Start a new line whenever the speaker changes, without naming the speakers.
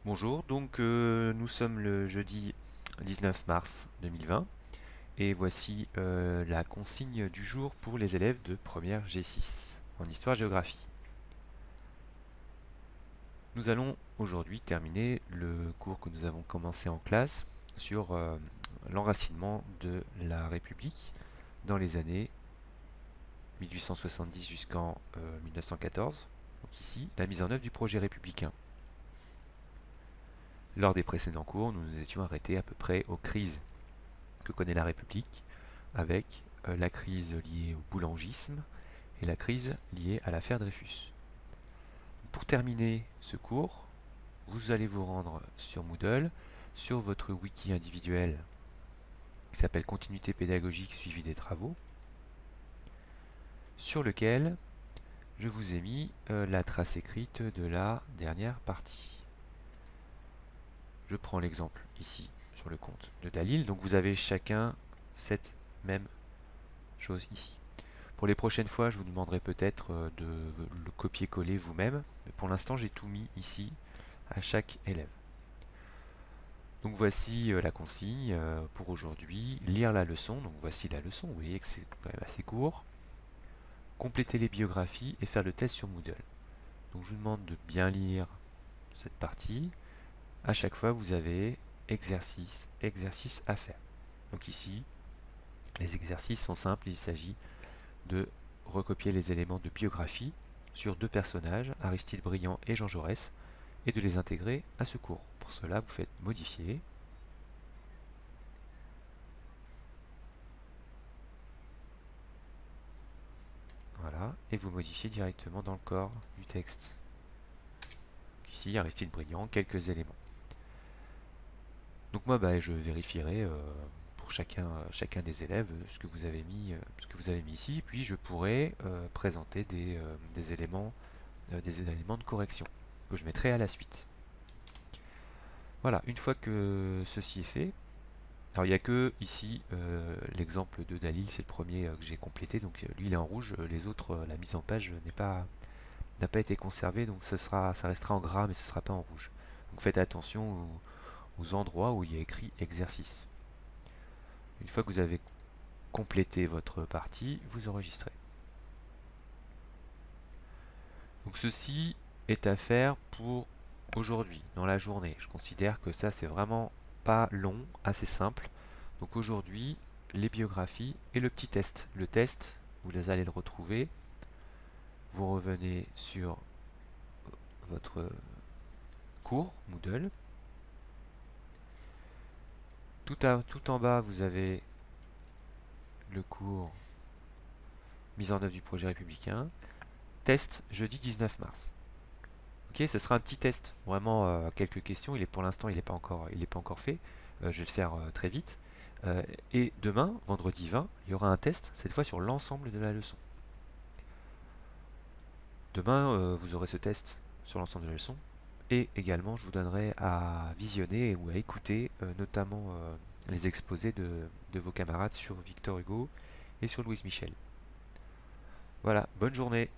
Bonjour, donc nous sommes le jeudi 19 mars 2020 et voici la consigne du jour pour les élèves de première G6 en histoire-géographie. Nous allons aujourd'hui terminer le cours que nous avons commencé en classe sur l'enracinement de la République dans les années 1870 jusqu'en 1914. Donc ici, la mise en œuvre du projet républicain. Lors des précédents cours, nous nous étions arrêtés à peu près aux crises que connaît la République, avec la crise liée au boulangisme et la crise liée à l'affaire Dreyfus. Pour terminer ce cours, vous allez vous rendre sur Moodle, sur votre wiki individuel qui s'appelle Continuité pédagogique suivi des travaux, sur lequel je vous ai mis la trace écrite de la dernière partie. Je prends l'exemple ici sur le compte de Dalil, donc vous avez chacun cette même chose ici. Pour les prochaines fois, je vous demanderai peut-être de le copier-coller vous-même, mais pour l'instant, j'ai tout mis ici à chaque élève. Donc voici la consigne pour aujourd'hui. Lire la leçon, donc voici la leçon, vous voyez que c'est quand même assez court. Compléter les biographies et faire le test sur Moodle. Donc je vous demande de bien lire cette partie. À chaque fois, vous avez exercice, exercice à faire. Donc ici, les exercices sont simples, il s'agit de recopier les éléments de biographie sur deux personnages, Aristide Briand et Jean Jaurès, et de les intégrer à ce cours. Pour cela, vous faites modifier. Voilà, et vous modifiez directement dans le corps du texte. Ici, Aristide Briand, quelques éléments. Donc moi, je vérifierai pour chacun des élèves ce que vous avez mis, ici, puis je pourrai présenter des éléments de correction que je mettrai à la suite. Voilà, une fois que ceci est fait, alors il n'y a que ici l'exemple de Dalil, c'est le premier que j'ai complété, donc lui il est en rouge, les autres, la mise en page n'a pas été conservée, donc ça restera en gras mais ce ne sera pas en rouge. Donc faites attention aux endroits où il y a écrit exercice. Une fois que vous avez complété votre partie, vous enregistrez. Donc ceci est à faire pour aujourd'hui, dans la journée. Je considère que ça c'est vraiment pas long, assez simple. Donc aujourd'hui, les biographies et le petit test. Le test, vous allez le retrouver. Vous revenez sur votre cours Moodle. Tout en bas, vous avez le cours mise en œuvre du projet républicain. Test jeudi 19 mars. Ok, ce sera un petit test, vraiment quelques questions. Pour l'instant, il n'est pas encore fait. Je vais le faire très vite. Et demain, vendredi 20, il y aura un test, cette fois sur l'ensemble de la leçon. Demain, vous aurez ce test sur l'ensemble de la leçon. Et également, je vous donnerai à visionner ou à écouter notamment les exposés de vos camarades sur Victor Hugo et sur Louise Michel. Voilà, bonne journée.